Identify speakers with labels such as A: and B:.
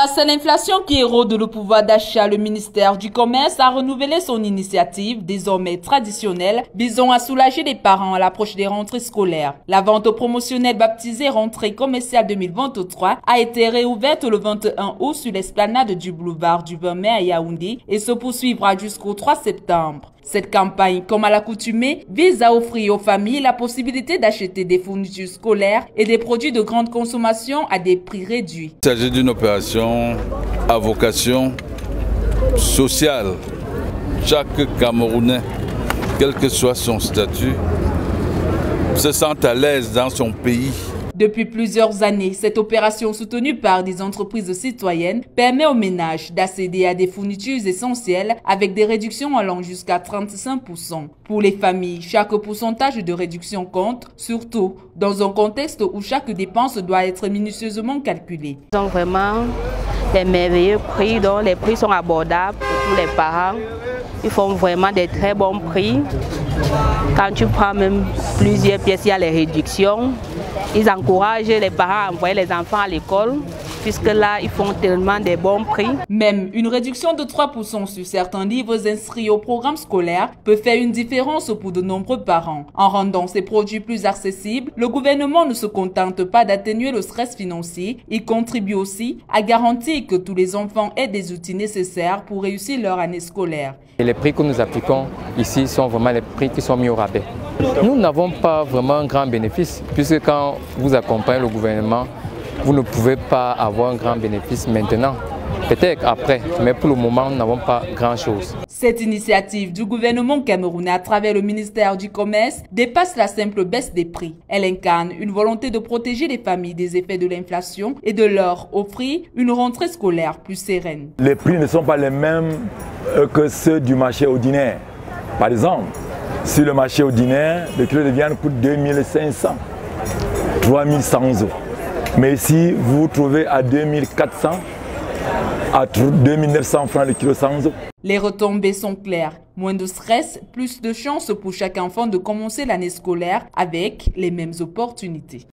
A: Face à l'inflation qui érode le pouvoir d'achat, le ministère du Commerce a renouvelé son initiative, désormais traditionnelle, visant à soulager les parents à l'approche des rentrées scolaires. La vente promotionnelle baptisée Rentrée commerciale 2023 a été réouverte le 21 août sur l'esplanade du boulevard du 20 mai à Yaoundé et se poursuivra jusqu'au 3 septembre. Cette campagne, comme à l'accoutumée, vise à offrir aux familles la possibilité d'acheter des fournitures scolaires et des produits de grande consommation à des prix réduits.
B: Il s'agit d'une opération à vocation sociale. Chaque Camerounais, quel que soit son statut, se sent à l'aise dans son pays.
A: Depuis plusieurs années, cette opération soutenue par des entreprises citoyennes permet aux ménages d'accéder à des fournitures essentielles avec des réductions allant jusqu'à 35%. Pour les familles, chaque pourcentage de réduction compte, surtout dans un contexte où chaque dépense doit être minutieusement calculée.
C: Ils ont vraiment des merveilleux prix, donc les prix sont abordables pour tous les parents. Ils font vraiment des très bons prix. Quand tu prends même plusieurs pièces, il y a les réductions. Ils encouragent les parents à envoyer les enfants à l'école, puisque là, ils font tellement des bons prix.
A: Même une réduction de 3% sur certains livres inscrits au programme scolaire peut faire une différence pour de nombreux parents. En rendant ces produits plus accessibles, le gouvernement ne se contente pas d'atténuer le stress financier, il contribue aussi à garantir que tous les enfants aient des outils nécessaires pour réussir leur année scolaire.
D: Et les prix que nous appliquons ici sont vraiment les prix qui sont mis au rabais. Nous n'avons pas vraiment un grand bénéfice, puisque quand vous accompagnez le gouvernement, vous ne pouvez pas avoir un grand bénéfice maintenant. Peut-être après, mais pour le moment, nous n'avons pas grand-chose.
A: Cette initiative du gouvernement camerounais à travers le ministère du Commerce dépasse la simple baisse des prix. Elle incarne une volonté de protéger les familles des effets de l'inflation et de leur offrir une rentrée scolaire plus sereine.
E: Les prix ne sont pas les mêmes que ceux du marché ordinaire. Par exemple, sur le marché ordinaire, le kilo de viande coûte 2500, 3100 euros. Mais ici, vous trouvez à 2400, à 2900 francs le kilo 100 euros.
A: Les retombées sont claires. Moins de stress, plus de chances pour chaque enfant de commencer l'année scolaire avec les mêmes opportunités.